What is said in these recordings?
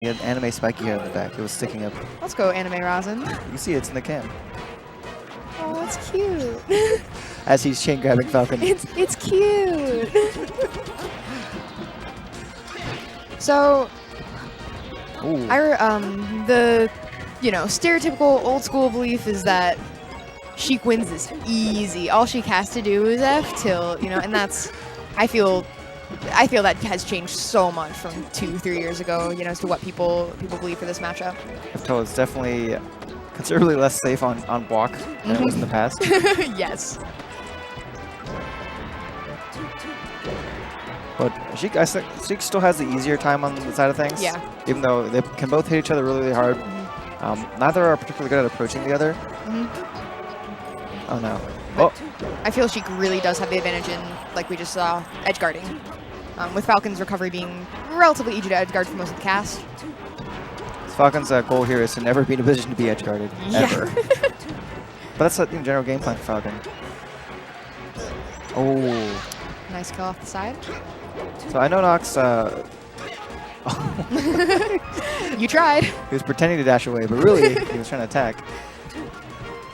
He had anime spiky hair in the back. It was sticking up. Let's go, anime Rasen. You see it's in the cam. Oh, that's cute. As he's chain grabbing Falcon. It's cute. So, Ooh. the stereotypical old school belief is that Sheik wins this easy. All Sheik has to do is F tilt, and that's I feel that has changed so much from 2-3 years ago, as to what people believe for this matchup. F tilt is definitely considerably less safe on block than it was in the past. Yes. But Sheik still has the easier time on the side of things. Yeah. Even though they can both hit each other really, really hard. Neither are particularly good at approaching the other. Oh no. But I feel Sheik really does have the advantage in, like we just saw, edge guarding. With Falcon's recovery being relatively easy to edge guard for most of the cast. Falcon's goal here is to never be in a position to be edge guarded. Ever. Yeah. But that's the general game plan for Falcon. Oh. Nice kill off the side. So I know Nox, You tried. he was pretending to dash away, but really he was trying to attack.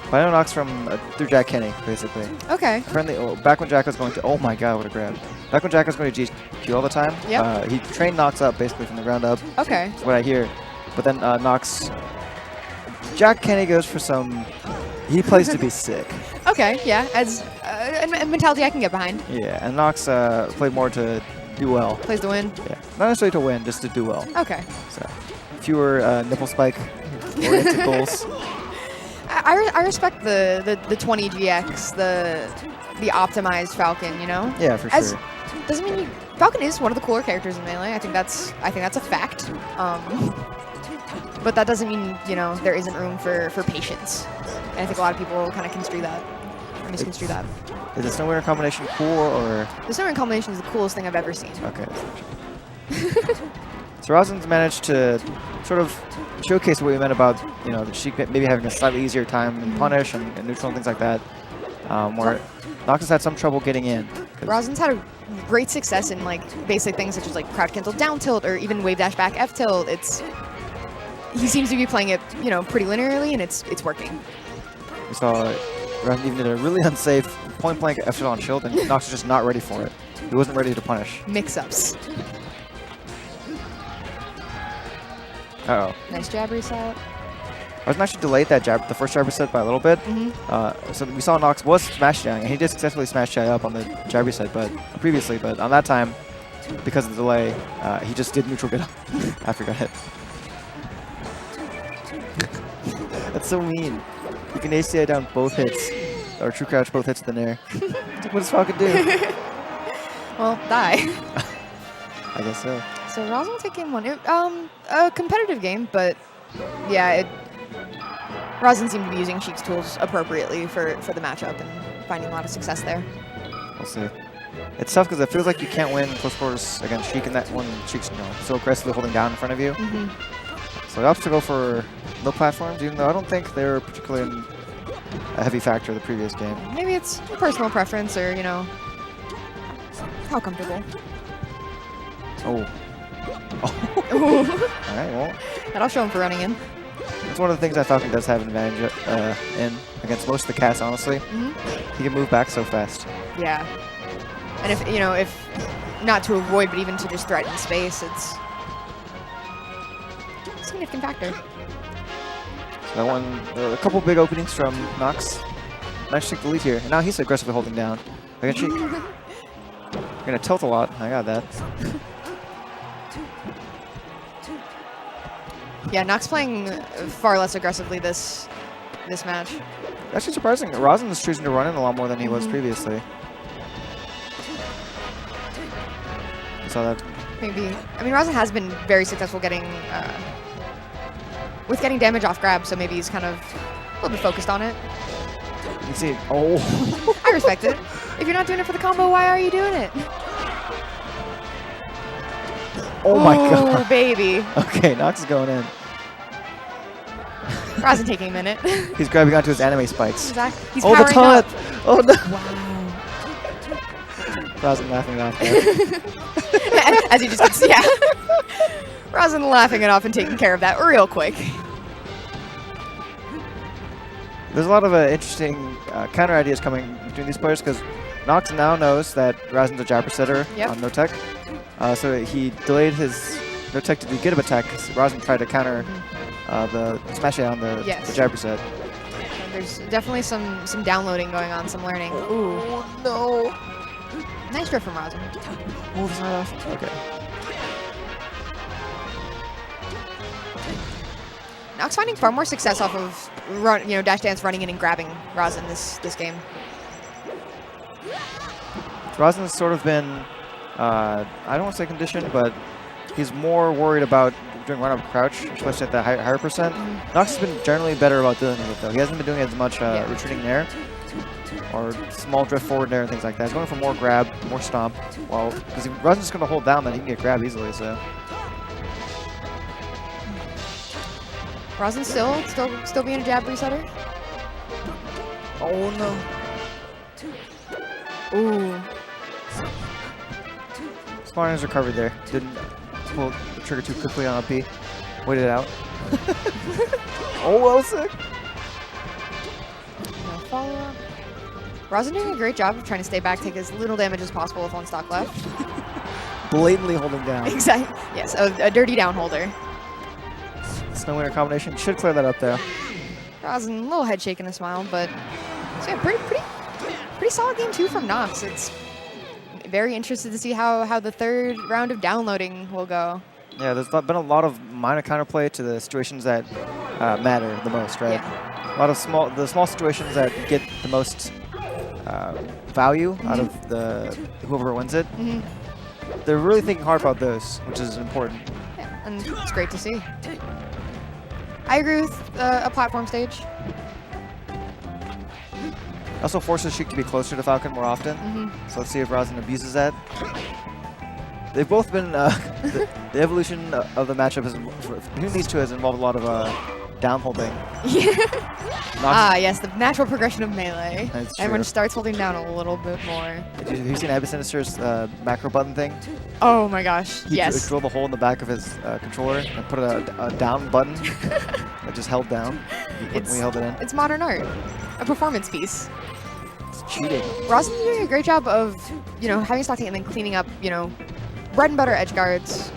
But I know Nox through Jack Kenny, basically. Okay. Apparently, back when Jack was going to, oh my god, what a grab. Back when Jack was going to GHQ all the time, he trained Nox up basically from the ground up. Okay. That's what I hear. But then Nox, Jack Kenny goes for he plays to be sick. Okay, yeah, as a mentality I can get behind. Yeah, and Nox played more to do well. Plays to win. Yeah, not necessarily to win, just to do well. Okay. So, fewer nipple spike oriented goals. I respect the 20 GX, the optimized Falcon, Yeah, for sure. Doesn't mean Falcon is one of the cooler characters in Melee. I think that's a fact. But that doesn't mean there isn't room for patience. And I think a lot of people kind of construe that or misconstrue that. Is the snow winter combination cool or? The snow winter combination is the coolest thing I've ever seen. Okay. So Rasen's managed to sort of showcase what we meant about that she maybe having a slightly easier time in punish and neutral and things like that. Where Nox has had some trouble getting in. Rasen's had a great success in basic things such as crouch cancel down tilt or even wave dash back F tilt. He seems to be playing it pretty linearly and it's working. We saw Rasen even did a really unsafe point blank F tilt on shield and Nox was just not ready for it. He wasn't ready to punish. Mix-ups. Uh-oh. Nice jab reset. Rasen actually delayed the first jab reset by a little bit. So we saw Nox was smash jamming, and he did successfully smash jab up on the jab reset previously, but on that time, because of the delay, he just did neutral get up after he got hit. That's so mean. You can ACI down both hits, or true crouch both hits in the air. What does Falcon do? Well, die. I guess so. So Rasen will take game one. A competitive game, but yeah, Rasen seemed to be using Sheik's tools appropriately for the matchup and finding a lot of success there. We'll see. It's tough because it feels like you can't win close quarters against Sheik in that one. Sheik's so aggressively holding down in front of you. So he opts to go for no platforms, even though I don't think they're particularly a heavy factor of the previous game. Maybe it's a personal preference or, how comfortable. Oh. Alright, well. That'll show him for running in. That's one of the things that Falcon does have an advantage in against most of the cats, honestly. He can move back so fast. Yeah. And if not to avoid, but even to just threaten space, it's a significant factor. So that one, a couple big openings from Nox. Nice to take the lead here. And now he's aggressively holding down. Against Sheik. You're going to tilt a lot. I got that. Yeah, Nox playing far less aggressively this match. Actually surprising. Rasen is choosing to run in a lot more than he was previously. You saw that? Maybe. I mean, Rasen has been very successful getting damage off grab, so maybe he's kind of a little bit focused on it. You can see. Oh. I respect it. If you're not doing it for the combo, why are you doing it? Oh my god. Oh, baby. Okay, Nox is going in. Rasen taking a minute. He's grabbing onto his anime spikes. Exactly. He's the powering taunt! up. Oh no! Wow. Rasen laughing it off there. As he just gets, yeah. Rasen laughing it off and taking care of that real quick. There's a lot of interesting counter ideas coming between these players because Nox now knows that Rasen's a jabber setter on no tech. So he delayed his no tech to do get up attack because Rasen tried to counter the smash it on the jabber set. And there's definitely some downloading going on, some learning. Ooh. Oh, no. Nice drift from Rasen. Oh, that's not off. Okay. Nox finding far more success off of dash dance running in and grabbing Rasen this game. Rasen's sort of been, I don't want to say conditioned, but he's more worried about doing run-up crouch, especially at the higher percent. Nox has been generally better about dealing with it, though. He hasn't been doing as much retreating nair or small drift forward nair and things like that. He's going for more grab, more stomp. Well, because Rasen's just going to hold down, then he can get grab easily. So Rasen still being a jab resetter. Oh no. Ooh. Smart on his recovery there. Didn't pull the trigger too quickly on a P. Waited it out. Oh, well sick. No follow-up. Rasen doing a great job of trying to stay back, take as little damage as possible with one stock left. Blatantly holding down. Exactly. Yes, a dirty down holder. Snow winter combination should clear that up there. Rasen, a little head shake and a smile, but so yeah, pretty solid game 2 from Nox. It's very interested to see how the third round of downloading will go. Yeah, there's been a lot of minor counterplay to the situations that matter the most, right? Yeah. A lot of small situations that get the most value out of whoever wins it. They're really thinking hard about those, which is important. Yeah, and it's great to see. I agree with a platform stage. Also forces Sheik to be closer to Falcon more often. So let's see if Rasen abuses that. They've both been, the evolution of the matchup between these two has involved a lot of down holding. Yes, the natural progression of melee. That's Everyone true. starts holding down a little bit more. Have you seen Abyss Sinister's macro button thing? Oh my gosh, He yes. drilled a hole in the back of his controller and put a down button that just held down when he held it in. It's modern art, a performance piece. It's cheating. Rasen's doing a great job of, having stock take and then cleaning up, bread and butter edge guards.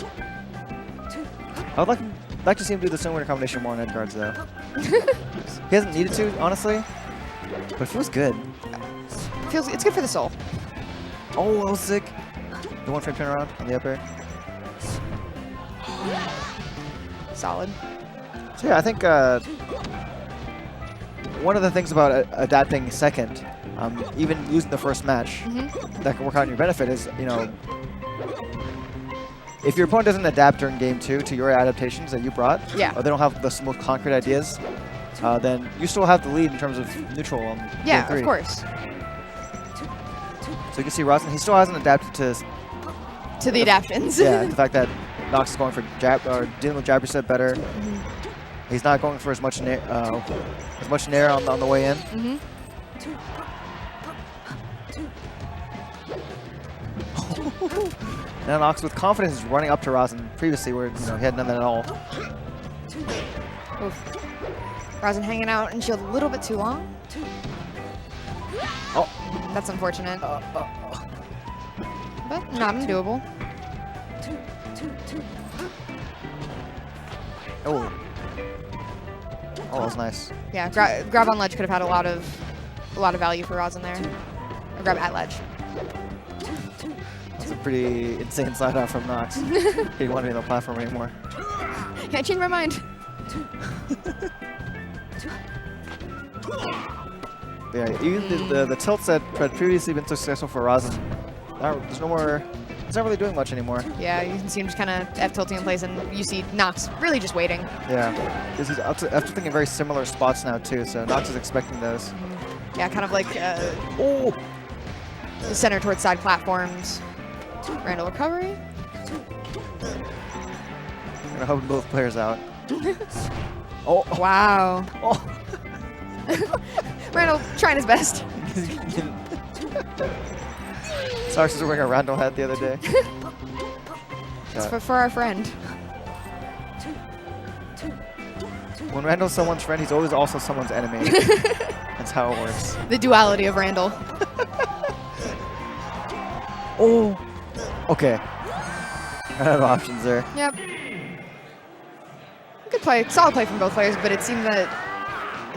I would like to see him do the snow winter combination more on edge guards though. He hasn't needed to, honestly, but it feels good. It's good for the soul. Oh, that was sick. The one frame turnaround on the up air. Solid. So yeah, I think one of the things about adapting second, even losing the first match, that can work out in your benefit is, if your opponent doesn't adapt during game 2 to your adaptations that you brought, or they don't have the most concrete ideas, then you still have the lead in terms of neutral on game 3. Of course. So you can see Rasen, he still hasn't adapted to the adaptions. Yeah, the fact that Nox is going for dealing with jab reset better. He's not going for as much nair on the way in. Now Nox with confidence is running up to Rasen previously where he had none of that at all. Oof. Rasen hanging out and shield a little bit too long. Oh. That's unfortunate. But not undoable. Oh. Oh, that was nice. Yeah, grab on ledge could have had a lot of value for Rasen there. Or grab at ledge. That's a pretty insane slide out from Nox. He didn't want to be on the platform anymore. Yeah, I changed my mind. Yeah, even the tilts that had previously been so successful for Rasen, there's no more. He's not really doing much anymore. Yeah, you can see him just kind of F-tilting in place, and you see Nox really just waiting. Yeah, because he's F-tilting in very similar spots now too, so Nox is expecting those. Yeah, kind of like center towards side platforms. Randall recovery. I'm gonna hope both players out. Oh! Wow. Oh! Randall trying his best. Sarks was wearing a Randall hat the other day. It's for our friend. When Randall's someone's friend, he's always also someone's enemy. That's how it works. The duality of Randall. Oh. Okay. I have options there. Yep. Good play, solid play from both players, but it seemed that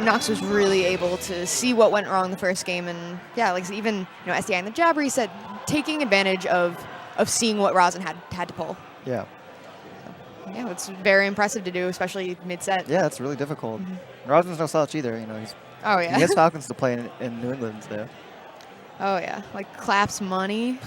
Nox was really able to see what went wrong the first game, and yeah, like even SDI in the jab reset, taking advantage of seeing what Rasen had to pull. Yeah. Yeah, it's very impressive to do, especially mid-set. Yeah, it's really difficult. Rasen's no slouch either. He's Oh yeah. he has Falcons to play in New England, so. Oh yeah, like claps money.